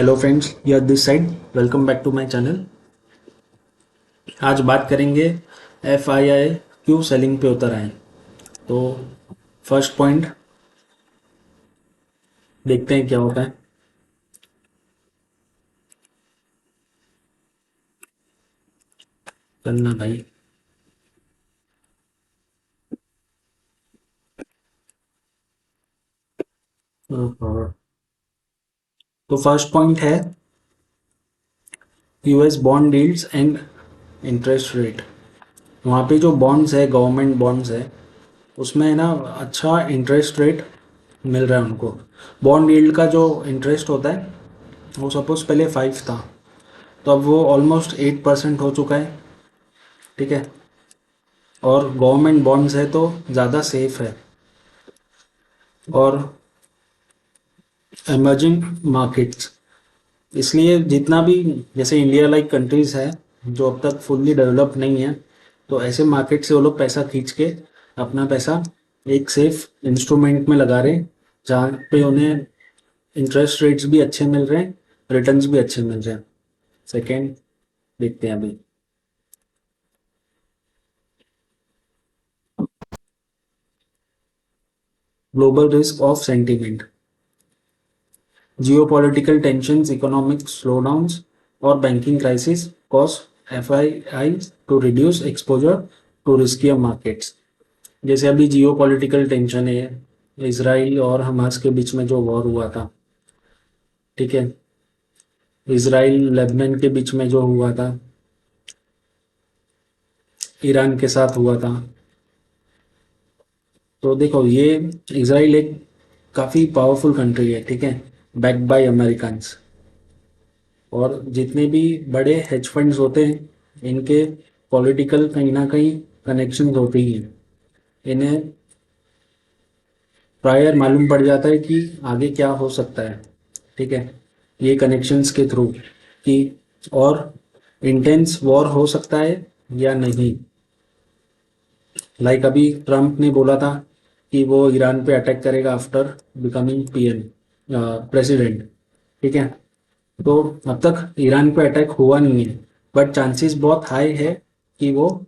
Hello friends, you are this side. Welcome back to my channel. आज बात करेंगे FII क्यों सेलिंग पे उतर आए। तो फर्स्ट पॉइंट देखते हैं क्या होता है। चलना भाई। तो फर्स्ट पॉइंट है US bond deals and interest rate. वहाँ पे जो बॉन्ड्स है, गवर्नमेंट बॉन्ड्स है, उसमें है ना अच्छा इंटरेस्ट रेट मिल रहा है उनको। बॉन्ड यील्ड का जो इंटरेस्ट होता है वो सपोज पहले 5 था, तो अब वो ऑलमोस्ट 8% हो चुका है। ठीक है। और गवर्नमेंट बॉन्ड्स है तो ज़्यादा सेफ है। और एमर्जिंग मार्केट्स, इसलिए जितना भी जैसे इंडिया लाइक कंट्रीज़ है जो अब तक फुल्ली डेवलप नहीं है, तो ऐसे मार्केट से वो लोग पैसा खींच के अपना पैसा एक सेफ इंस्ट्रूमेंट में लगा रहे हैं, जहाँ पे उन्हें इंटरेस्ट रेट्स भी अच्छे मिल रहे हैं, रिटर्न्स भी अच्छे मिल रहे हैं। सेकेंड देखते हैं अभी। Global risk off sentiment, geopolitical tensions, economic slowdowns और banking crisis cause FII to reduce exposure to riskier markets. जैसे अभी जियोपॉलिटिकल टेंशन है, इसराइल और हमास के बीच में जो वॉर हुआ था। ठीक है। इसराइल लेबनान के बीच में जो हुआ था, ईरान के साथ हुआ था। तो देखो, ये इसराइल एक काफ़ी पावरफुल कंट्री है। ठीक है। Backed by Americans. और जितने भी बड़े हेज फंड्स होते हैं, इनके पॉलिटिकल कहीं ना कहीं कनेक्शन होते ही हैं। इन्हें प्रायर मालूम पड़ जाता है कि आगे क्या हो सकता है। ठीक है। ये कनेक्शंस के थ्रू कि और इंटेंस वॉर हो सकता है या नहीं। लाइक अभी ट्रम्प ने बोला था कि वो ईरान पे अटैक करेगा आफ्टर बिकमिंग PM प्रेसिडेंट। ठीक है। तो अब तक ईरान पे अटैक हुआ नहीं है, बट चांसेस बहुत हाई है कि वो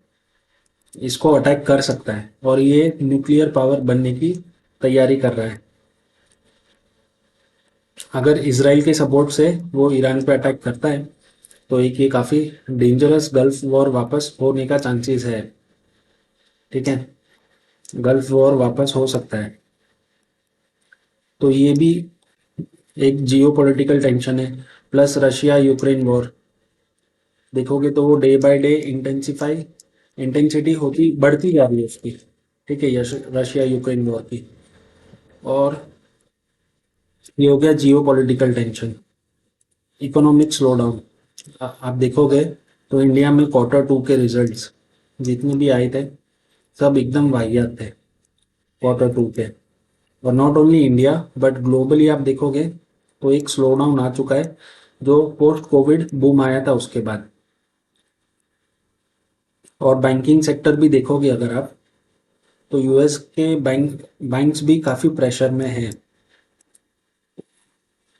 इसको अटैक कर सकता है, और ये न्यूक्लियर पावर बनने की तैयारी कर रहा है। अगर इसराइल के सपोर्ट से वो ईरान पे अटैक करता है, तो एक ये काफ़ी डेंजरस गल्फ वॉर वापस होने का चांसेस है। ठीक है। गल्फ वॉर वापस हो सकता है। तो ये भी एक जियो पॉलिटिकल टेंशन है। प्लस रशिया यूक्रेन वॉर देखोगे तो वो डे बाय डे इंटेंसिटी होती बढ़ती जा रही है उसकी। ठीक है, रशिया यूक्रेन वॉर की। और ये हो गया जियो पॉलिटिकल टेंशन। इकोनॉमिक स्लोडाउन, आप देखोगे तो इंडिया में Q2 के रिजल्ट्स जितने भी आए थे, सब एकदम वाहियात थे Q2 के। और not only India but globally आप देखोगे तो एक स्लो डाउन आ चुका है, जो पोस्ट कोविड बूम आया था उसके बाद। और बैंकिंग सेक्टर भी देखोगे अगर आप, तो US के बैंक्स भी काफ़ी प्रेशर में है।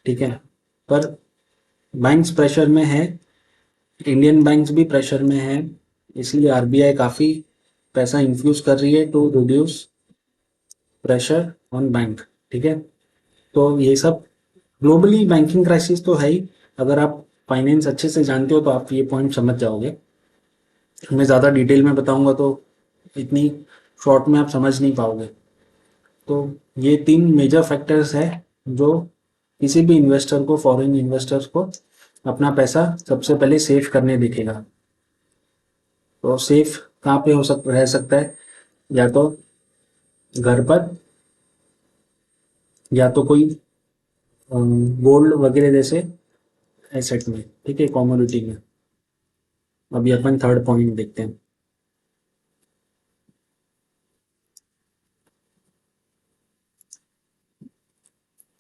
ठीक है। पर बैंक्स प्रेशर में है, इंडियन बैंक्स भी प्रेशर में है, इसलिए RBI काफ़ी पैसा इन्फ्यूज कर रही है to reduce pressure on bank. ठीक है। तो ये सब ग्लोबली बैंकिंग क्राइसिस तो है ही। अगर आप फाइनेंस अच्छे से जानते हो तो आप ये पॉइंट समझ जाओगे। मैं ज़्यादा डिटेल में बताऊंगा तो इतनी शॉर्ट में आप समझ नहीं पाओगे। तो ये 3 मेजर फैक्टर्स है जो किसी भी इन्वेस्टर को, फॉरेन इन्वेस्टर्स को अपना पैसा सबसे पहले सेफ करने दिखेगा। तो सेफ कहाँ पे रह सकता है? या तो घर पर, या तो कोई गोल्ड वगैरह जैसे एसेट में। ठीक है, कमोडिटी में। अभी अपन थर्ड पॉइंट देखते हैं।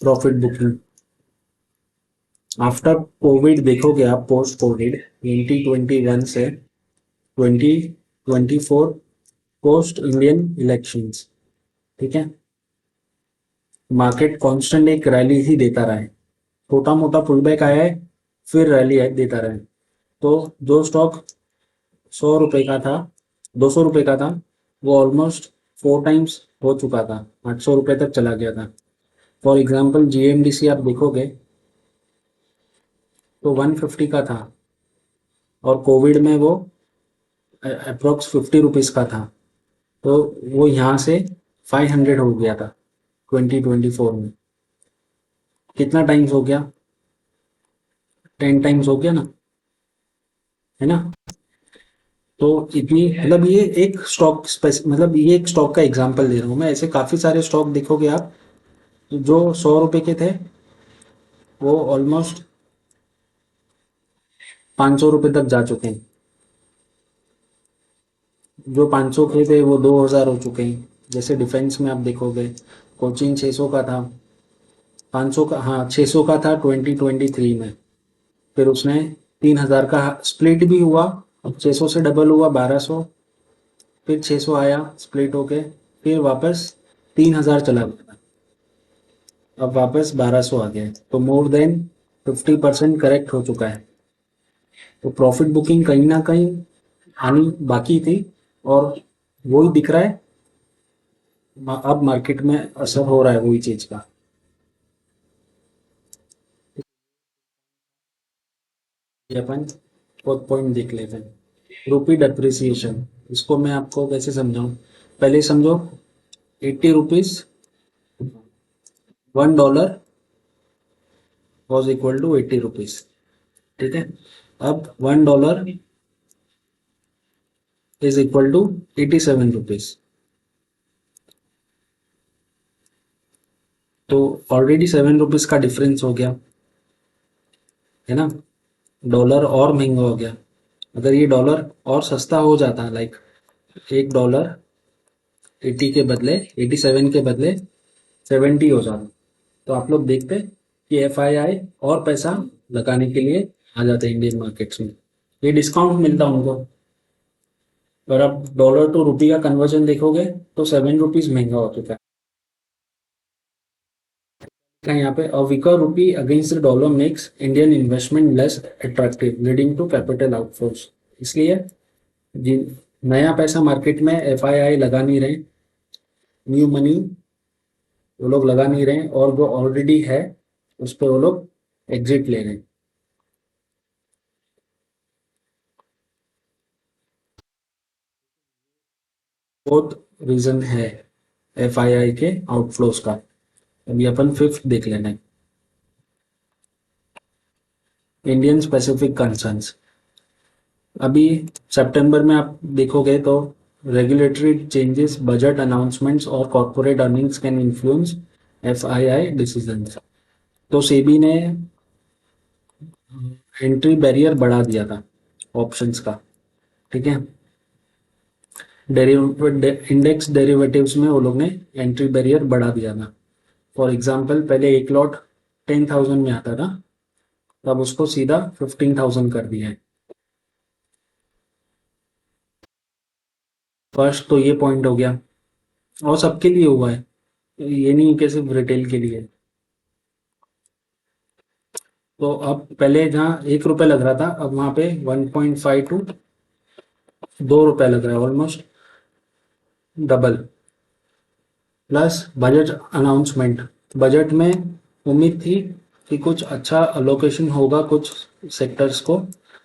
प्रॉफिट बुकिंग आफ्टर कोविड देखोगे आप, पोस्ट कोविड 2021 से 2024, पोस्ट इंडियन इलेक्शंस। ठीक है। मार्केट कांस्टेंट एक रैली ही देता रहा है। छोटा मोटा पुल बैक आया है, फिर रैली देता रहा है। तो जो स्टॉक 100 रुपये का था, 200 रुपये का था, वो ऑलमोस्ट 4 टाइम्स हो चुका था, 800 रुपये तक चला गया था। फॉर एग्जाम्पल GMDC आप देखोगे तो 150 का था, और कोविड में वो अप्रोक्स 50 रुपीज़ का था। तो वो यहाँ से 500 हो गया था 2024 में। कितना टाइम्स हो गया? 10 टाइम्स हो गया ना, है ना। तो इतनी, मतलब ये एक स्टॉक मतलब ये एक स्टॉक का एग्जांपल दे रहा हूँ मैं। ऐसे काफ़ी सारे स्टॉक देखोगे आप, जो 100 रुपये के थे, वो ऑलमोस्ट 500 रुपये तक जा चुके हैं। जो 500 के थे वो 2000 हो चुके हैं। जैसे डिफेंस में आप देखोगे, कोचिंग 600 का था, 500 का, हाँ 600 का था 2023 में। फिर उसने 3000 का स्प्लिट भी हुआ, अब 600 से डबल हुआ 1200, फिर 600 आया स्प्लिट होके, फिर वापस 3000 चला गया, अब वापस 1200 आ गया। तो मोर देन 50% करेक्ट हो चुका है। तो प्रॉफिट बुकिंग कहीं ना कहीं आनी बाकी थी, और वही दिख रहा है, अब मार्केट में असर हो रहा है वही चीज का। ये अपन बहुत पॉइंट देख लेते हैं। रुपी डेप्रिसिएशन, इसको मैं आपको कैसे समझाऊं? पहले समझो, 80 rupees, $1 was equal to 80 rupees. ठीक है, अब $1 इज इक्वल टू 87 रुपीज। तो ऑलरेडी 7 रुपीज का डिफरेंस हो गया, है ना। डॉलर और महंगा हो गया। अगर ये डॉलर और सस्ता हो जाता, लाइक $1 80 के बदले, 87 के बदले 70 हो जाता, तो आप लोग देखते कि FII और पैसा लगाने के लिए आ जाते इंडियन मार्केट्स में, ये डिस्काउंट मिलता उनको। और अब डॉलर टू रुपी का कन्वर्जन देखोगे तो 7 रुपीज महंगा हो चुका है यहाँ पे। A weaker rupee against the dollar makes Indian investment less attractive, leading to capital outflows. इसलिए जिन नया पैसा मार्केट में FII लगा नहीं रहे, न्यू मनी वो लोग लगा नहीं रहे, और जो ऑलरेडी है उस पर वो लोग एग्जिट ले रहे हैं। फोर्थ रीजन है FII के आउटफ्लोज का। अभी अपन फिफ्थ देख लेना है, इंडियन स्पेसिफिक कंसर्न्स। अभी सितंबर में आप देखोगे तो रेगुलेटरी चेंजेस, बजट अनाउंसमेंट्स और corporate earnings can influence FII decisions. तो सेबी ने एंट्री बैरियर बढ़ा दिया था ऑप्शंस का, ठीक है। इंडेक्स डेरिवेटिव्स में वो लोग ने एंट्री बैरियर बढ़ा दिया था। फॉर एग्जाम्पल पहले एक लॉट 10,000 में आता था, तब उसको सीधा 15,000 कर दिया है। फर्स्ट तो ये पॉइंट हो गया, और सबके लिए हुआ है, ये नहीं कि सिर्फ रिटेल के लिए। तो अब पहले जहाँ 1 रुपये लग रहा था, अब वहाँ पे 1.5 टू 2 रुपये लग रहा है, almost double. Plus budget announcement, budget में उम्मीद थी कि कुछ अच्छा अलोकेशन होगा कुछ सेक्टर्स को,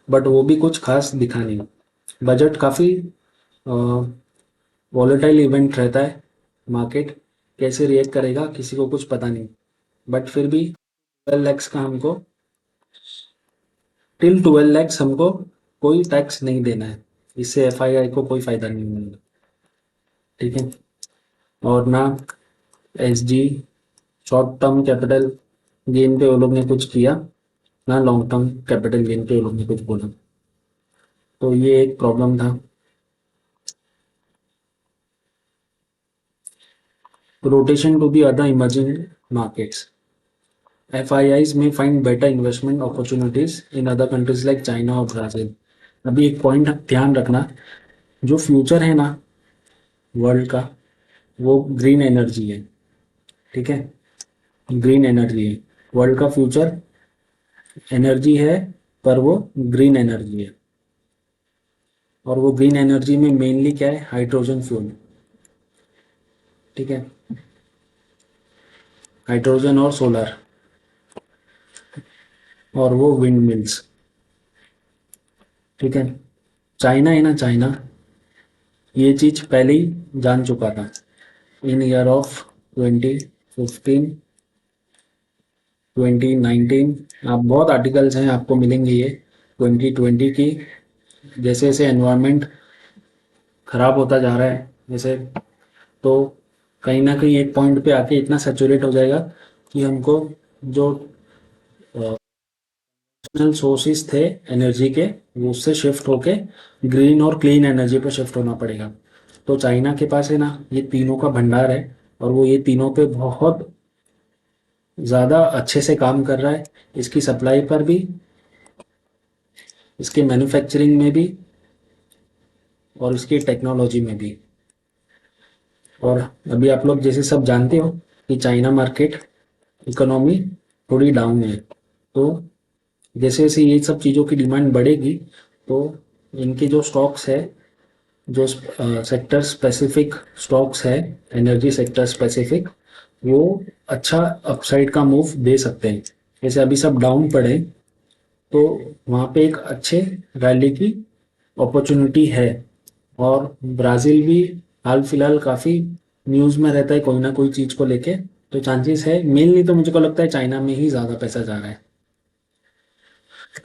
बट वो भी कुछ खास दिखा नहीं। बजट काफ़ी वॉलेटाइल इवेंट रहता है, मार्केट कैसे रिएक्ट करेगा किसी को कुछ पता नहीं। बट फिर भी 12 लैक्स का हमको, टिल 12 लैक्स हमको कोई टैक्स नहीं देना है, इससे FII को कोई फायदा नहीं मिलेगा, ठीक है। और ना SG short term capital gain पे वो लोग ने कुछ किया, ना लॉन्ग टर्म कैपिटल गेन पे वो लोग ने कुछ बोला। तो ये एक प्रॉब्लम था। Rotation to the other emerging markets, FIIs may find better investment opportunities in other countries like China और ब्राज़ील। अभी एक पॉइंट ध्यान रखना, जो फ्यूचर है ना वर्ल्ड का, वो ग्रीन एनर्जी है, ठीक है। ग्रीन एनर्जी है वर्ल्ड का फ्यूचर। एनर्जी है पर वो ग्रीन एनर्जी है, और वो ग्रीन एनर्जी में मेनली क्या है, हाइड्रोजन फ्यूल। ठीक है, हाइड्रोजन और सोलर, और वो विंड मिल्स। ठीक है, चाइना है ना, चाइना ये चीज पहले ही जान चुका था। इन ईयर ऑफ 2015, 2019, आप बहुत आर्टिकल्स हैं आपको मिलेंगे ये 2020 की। जैसे जैसे एनवायरनमेंट खराब होता जा रहा है जैसे, तो कहीं ना कहीं एक पॉइंट पे आके इतना सेचुरेट हो जाएगा कि हमको जो सोर्सेज थे एनर्जी के, वो उससे शिफ्ट होके ग्रीन और क्लीन एनर्जी पे शिफ्ट होना पड़ेगा। तो चाइना के पास है ना ये तीनों का भंडार है, और वो ये तीनों पे बहुत ज़्यादा अच्छे से काम कर रहा है, इसकी सप्लाई पर भी, इसके मैन्युफैक्चरिंग में भी, और इसकी टेक्नोलॉजी में भी। और अभी आप लोग जैसे सब जानते हो कि चाइना मार्केट इकोनॉमी थोड़ी डाउन है, तो जैसे जैसे ये सब चीज़ों की डिमांड बढ़ेगी, तो इनके जो स्टॉक्स है, जो सेक्टर स्पेसिफिक स्टॉक्स है, एनर्जी सेक्टर स्पेसिफिक, वो अच्छा अपसाइड का मूव दे सकते हैं। जैसे अभी सब डाउन पड़े, तो वहाँ पे एक अच्छे रैली की अपॉर्चुनिटी है। और ब्राज़ील भी हाल फिलहाल काफ़ी न्यूज़ में रहता है कोई ना कोई चीज़ को लेके, तो चांसेस है, मेनली तो मुझे को लगता है चाइना में ही ज़्यादा पैसा जा रहा है।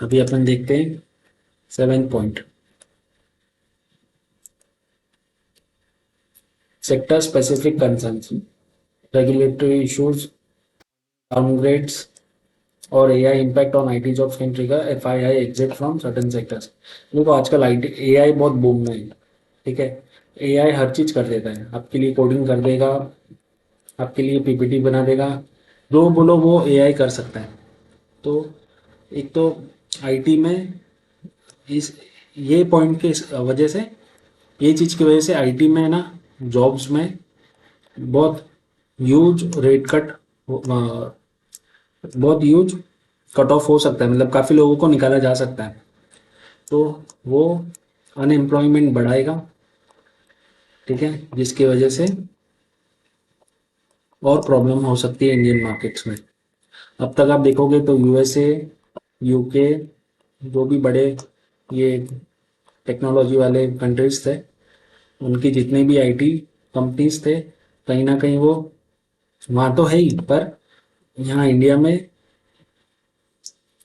अभी अपन देखते हैं 7 point, sector specific concerns, regulatory issues, downgrades, और AI impact on IT jobs can trigger FII exit from certain sectors. देखो आजकल आईटी एआई बहुत बूम में है। ठीक है, एआई हर चीज़ कर देता है, आपके लिए कोडिंग कर देगा, आपके लिए पीपीटी बना देगा, जो बोलो वो एआई कर सकता है। तो एक तो आईटी में इस ये पॉइंट के वजह से, ये चीज़ की वजह से आईटी में ना जॉब्स में बहुत ह्यूज रेट कट, बहुत ह्यूज कट ऑफ हो सकता है, मतलब काफ़ी लोगों को निकाला जा सकता है। तो वो अनएम्प्लॉयमेंट बढ़ाएगा। ठीक है, जिसकी वजह से और प्रॉब्लम हो सकती है इंडियन मार्केट्स में। अब तक आप देखोगे तो यूएसए, यूके, जो भी बड़े ये टेक्नोलॉजी वाले कंट्रीज थे, उनकी जितने भी आईटी कंपनीज थे, कहीं ना कहीं वो वहाँ तो है ही, पर यहाँ इंडिया में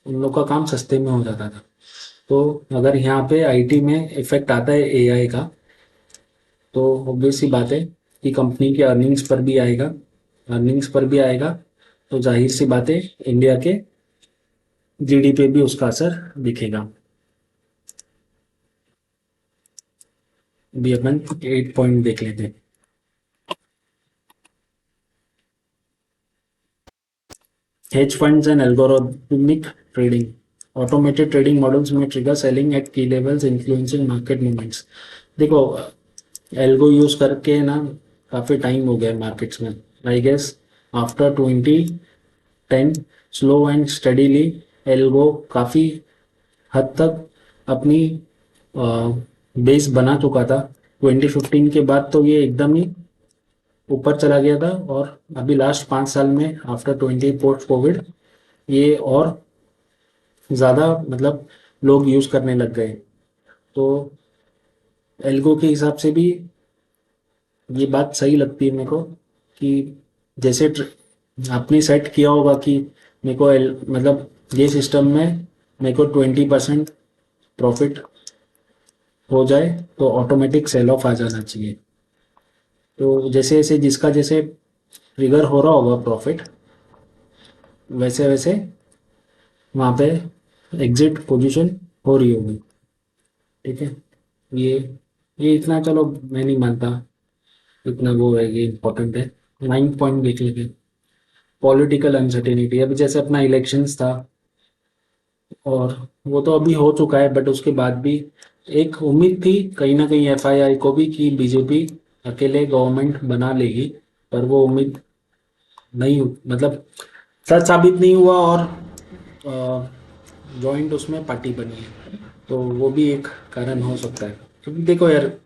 उन लोग का काम सस्ते में हो जाता था। तो अगर यहाँ पे आईटी में इफेक्ट आता है एआई का, तो ऑब्वियस सी बात है कि कंपनी के अर्निंग्स पर भी आएगा, अर्निंग्स पर भी आएगा, तो जाहिर सी बात है इंडिया के जीडी पे भी उसका असर दिखेगा। अभी अपन 8 पॉइंट देख लेते हैं। Hedge funds and algorithmic trading. Automated trading models may trigger selling at key levels, influencing market movements. देखो, एल्गो यूज करके ना काफी टाइम हो गया मार्केट्स में। I guess after 2010 slow and steadily algo काफी हद तक अपनी बेस बना चुका था। 2015 के बाद तो ये एकदम ही ऊपर चला गया था, और अभी लास्ट 5 साल में आफ्टर 20 पोस्ट कोविड ये और ज़्यादा, मतलब लोग यूज़ करने लग गए। तो एल्गो के हिसाब से भी ये बात सही लगती है मेरे को, कि जैसे आपने सेट किया होगा कि मेरे को मतलब ये सिस्टम में मेरे को 20% प्रॉफिट हो जाए, तो ऑटोमेटिक सेल ऑफ आ जाना चाहिए। तो जैसे जैसे जिसका जैसे ट्रिगर हो रहा होगा प्रॉफिट, वैसे वैसे वहाँ पे एग्जिट पोजीशन हो रही होगी। ठीक है, ये ये इतना चलो मैं नहीं मानता इतना वो है, ये इम्पोर्टेंट है। 9 पॉइंट देख लेते, पॉलिटिकल अनसर्टेनिटी। अभी जैसे अपना इलेक्शंस था, और वो तो अभी हो चुका है, बट उसके बाद भी एक उम्मीद थी कहीं ना कहीं एफआईआई को भी कि बीजेपी अकेले गवर्नमेंट बना लेगी, पर वो उम्मीद नहीं मतलब सच साबित नहीं हुआ। और जॉइंट उसमें पार्टी बनी है, तो वो भी एक कारण हो सकता है। क्योंकि देखो यार,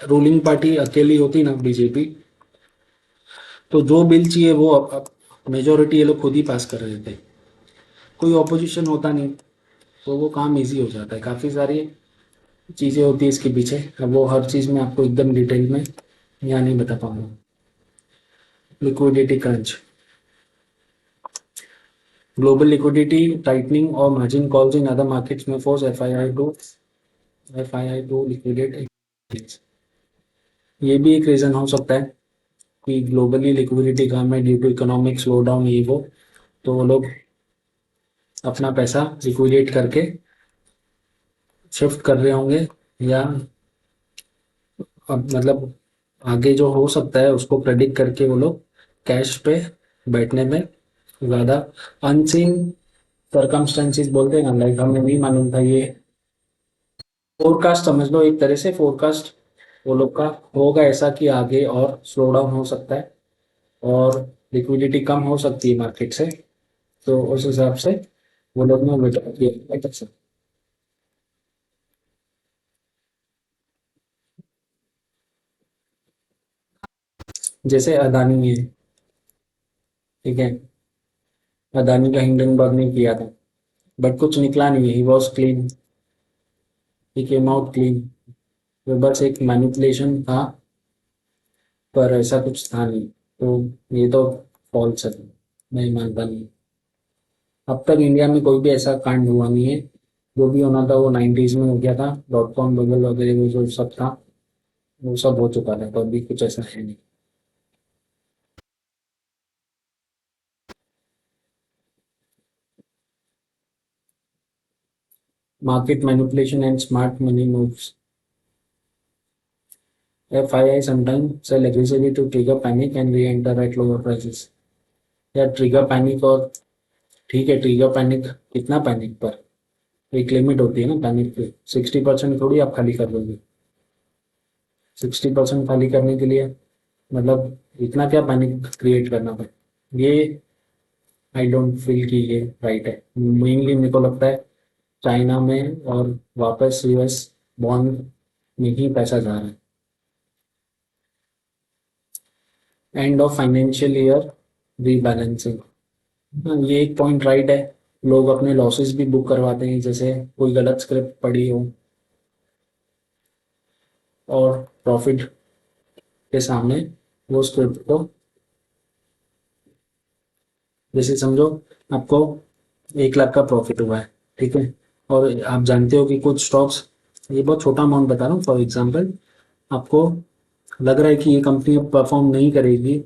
रूलिंग पार्टी अकेली होती ना बीजेपी, तो जो बिल चाहिए वो अब मेजोरिटी ये लोग खुद ही पास कर देते, कोई ऑपोजिशन होता नहीं, तो वो काम इजी हो जाता है। काफ़ी सारी चीज़ें होती है इसके पीछे, अब वो हर चीज़ में आपको एकदम डिटेल में यहाँ नहीं बता पाऊंगा। Liquidity crunch, global liquidity tightening और margin calls in other markets में फोर्स एफआईआई टू लिक्विडेट। ये भी एक रीज़न हो सकता है कि ग्लोबली लिक्विडिटी कम है due to economic slowdown, ये वो, तो वो लोग अपना पैसा लिक्विडेट करके शिफ्ट कर रहे होंगे, या अब मतलब आगे जो हो सकता है उसको प्रेडिक्ट करके वो लोग कैश पे बैठने में ज़्यादा अनसीन सर्कमस्टेंसेस बोलते हैं ना, लाइक हमें नहीं मालूम था ये, फोरकास्ट समझ लो एक तरह से फोरकास्ट वो लोग का होगा ऐसा कि आगे और स्लो डाउन हो सकता है और लिक्विडिटी कम हो सकती है मार्केट से, तो उस हिसाब से वो लोग ने विड्रॉ किया। जैसे अदानी है, ठीक है, अदानी का हिंडनबर्ग ने किया था, बट कुछ निकला नहीं, he was clean, he came out clean, वो बस एक मैनिपुलेशन था, पर ऐसा कुछ था नहीं, तो ये तो फॉल्स है, मैं मानता नहीं। अब तक इंडिया में कोई भी ऐसा कांड हुआ नहीं है, जो भी होना था वो 90s में हो गया था, डॉट कॉम बबल वगैरह वो जो सब था वो सब हो चुका था, तो अभी कुछ ऐसा है नहीं। Market manipulation and smart money moves, FII sometimes sell aggressively to trigger panic and re-enter at lower prices। या ट्रिगर पैनिक, और ठीक है ट्रिगर पैनिक, कितना पैनिक पर, एक लिमिट होती है ना पैनिक की, 60% थोड़ी आप खाली कर दोगे, 60% खाली करने के लिए मतलब इतना क्या पैनिक क्रिएट करना पड़े, ये आई डोंट फील कि ये राइट है। मेनली मेरे को लगता है चाइना में और वापस US बॉन्ड में ही पैसा जा रहा है। End of financial year rebalancing, ये एक पॉइंट राइट है, लोग अपने लॉसेस भी बुक करवाते हैं, जैसे कोई गलत स्क्रिप्ट पड़ी हो और प्रॉफिट के सामने वो स्क्रिप्ट को, जैसे समझो आपको 1 लाख का प्रॉफिट हुआ है, ठीक है, और आप जानते हो कि कुछ स्टॉक्स, ये बहुत छोटा अमाउंट बता रहा हूँ फॉर एग्जांपल, आपको लग रहा है कि ये कंपनी अब परफॉर्म नहीं करेगी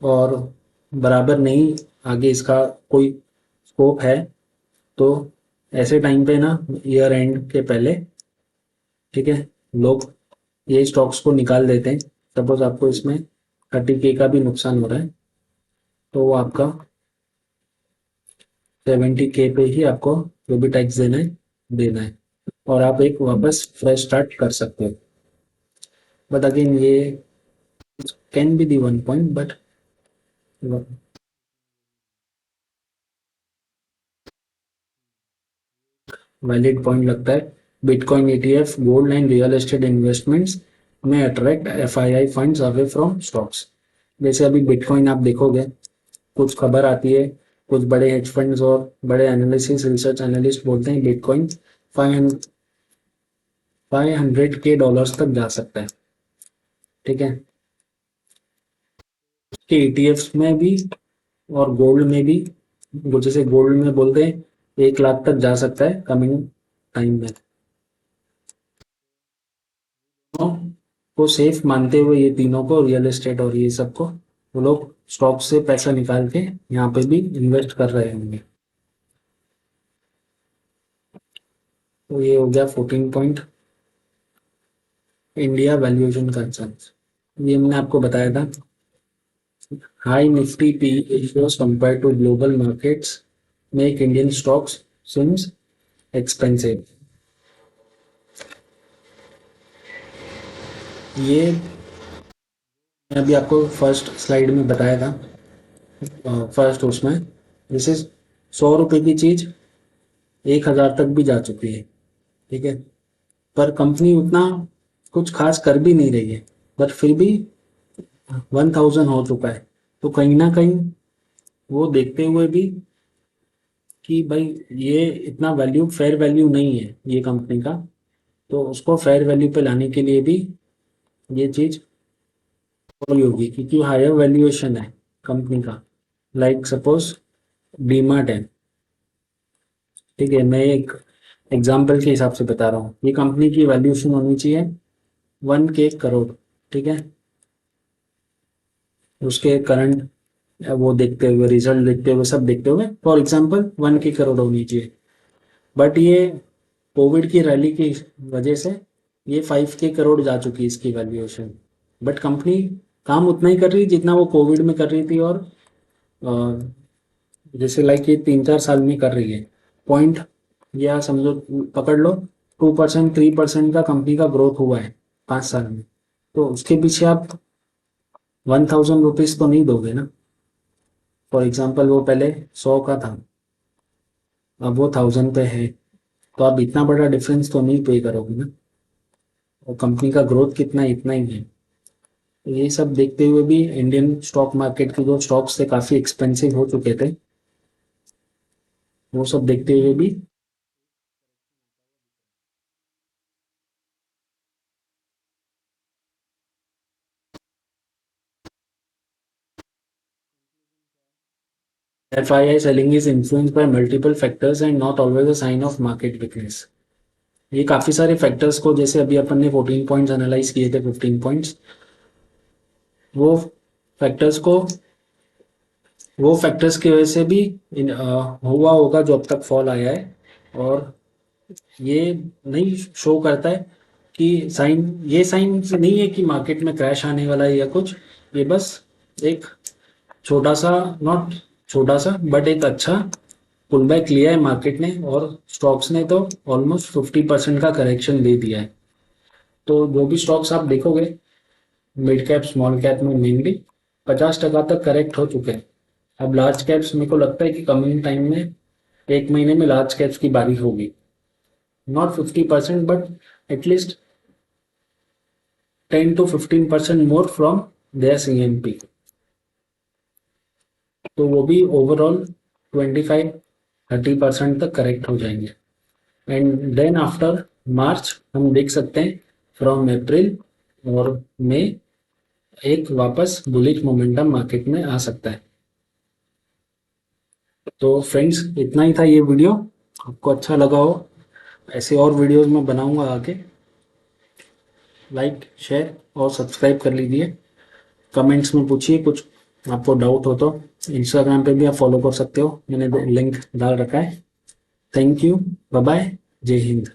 और बराबर नहीं आगे इसका कोई स्कोप है, तो ऐसे टाइम पे ना ईयर एंड के पहले, ठीक है, लोग ये स्टॉक्स को निकाल देते हैं। सपोज आपको इसमें 30K का भी नुकसान हो रहा है, तो वो आपका 70K पे ही आपको जो भी टैक्स देना है, और आप एक वापस फ्रेश स्टार्ट कर सकते हो। बट अगेन ये can be the one point, but valid point लगता है। Bitcoin ETF, gold and real estate investments में attract FII funds away from stocks. जैसे अभी बिटकॉइन आप देखोगे, कुछ खबर आती है, कुछ बड़े हेज फंड्स और बड़े एनालिसिस रिसर्च एनालिस्ट बोलते हैं बिटकॉइन 500K तक जा सकता है, ठीक है, कि ETFs में भी और गोल्ड में भी, जैसे गोल्ड में बोलते हैं 1 लाख तक जा सकता है कमिंग टाइम में, तो को सेफ मानते हुए ये तीनों को, रियल एस्टेट और ये सब को, वो लोग स्टॉक से पैसा निकाल के यहाँ पे भी इन्वेस्ट कर रहे होंगे। तो ये हो गया 14 पॉइंट, इंडिया वैल्यूएशन कंसर्न, ये मैंने आपको बताया था। High Nifty P ratios compared to global markets make Indian stocks seems expensive। ये मैं अभी आपको फर्स्ट स्लाइड में बताया था, फर्स्ट उसमें, दिस इज 100 रुपए की चीज 1000 तक भी जा चुकी है, ठीक है। पर कंपनी उतना कुछ खास कर भी नहीं रही है, बट फिर भी 1000 हो चुका है। तो कहीं ना कहीं वो देखते हुए भी कि भाई ये इतना वैल्यू, फेयर वैल्यू नहीं है ये कंपनी का, तो उसको फेयर वैल्यू पे लाने के लिए भी ये चीज होनी होगी, क्योंकि हायर वैल्यूएशन है कंपनी का। लाइक सपोज डीमार्ट है, ठीक है, मैं एक एग्जाम्पल के हिसाब से बता रहा हूँ। ये कंपनी की वैल्यूएशन होनी चाहिए 1 करोड़, ठीक है। उसके करंट वो देखते हुए, रिजल्ट देखते हुए, सब देखते हुए, फॉर एग्जाम्पल 1 करोड़ होनी चाहिए। बट ये कोविड की रैली की वजह से ये 5 करोड़ जा चुकी है इसकी वैल्यूएशन। बट कंपनी काम उतना ही कर रही है जितना वो कोविड में कर रही थी, और जैसे लाइक ये 3-4 साल में कर रही है। पॉइंट या समझो, पकड़ लो 2% 3% का कंपनी का ग्रोथ हुआ है 5 साल में। तो उसके पीछे आप 1000 रुपीज तो नहीं दोगे ना। फॉर एग्जाम्पल वो पहले 100 का था, अब वो 1000 पे है, तो आप इतना बड़ा डिफरेंस तो नहीं पे करोगे ना। और कंपनी का ग्रोथ कितना है, इतना ही है। तो ये सब देखते हुए भी इंडियन स्टॉक मार्केट के जो स्टॉक्स थे काफ़ी एक्सपेंसिव हो चुके थे, वो सब देखते हुए भी FII selling is influenced by multiple factors and not always a sign of market weakness। ये काफ़ी सारे फैक्टर्स को, जैसे अभी अपन ने 14 पॉइंट्स एनालाइज किए थे, 15 पॉइंट्स, वो फैक्टर्स को, वो फैक्टर्स की वजह से भी हुआ होगा जो अब तक फॉल आया है। और ये नहीं शो करता है कि साइन, ये साइन नहीं है कि मार्केट में क्रैश आने वाला है या कुछ। ये बस एक छोटा सा, नॉट छोटा सा, बट एक अच्छा पुल बैक लिया है मार्केट ने, और स्टॉक्स ने तो ऑलमोस्ट 50% का करेक्शन दे दिया है। तो जो भी स्टॉक्स आप देखोगे मिड कैप स्मॉल कैप में मेनली 50% तक करेक्ट हो चुके हैं। अब लार्ज कैप्स मेरे को लगता है कि कमिंग टाइम में, 1 महीने में लार्ज कैप्स की बारी होगी। Not 50%, but at least 10 to 15% more from their CMP। तो वो भी ओवरऑल 25-30% तक करेक्ट हो जाएंगे। एंड देन आफ्टर मार्च हम देख सकते हैं फ्रॉम अप्रैल और मई एक वापस बुलिश मोमेंटम मार्केट में आ सकता है। तो फ्रेंड्स, इतना ही था ये वीडियो। आपको अच्छा लगा हो, ऐसे और वीडियोस मैं बनाऊंगा आगे। लाइक शेयर और सब्सक्राइब कर लीजिए। कमेंट्स में पूछिए कुछ आपको डाउट हो तो। इंस्टाग्राम पे भी आप फॉलो कर सकते हो, मैंने लिंक डाल रखा है। थैंक यू, बाय बाय, जय हिंद।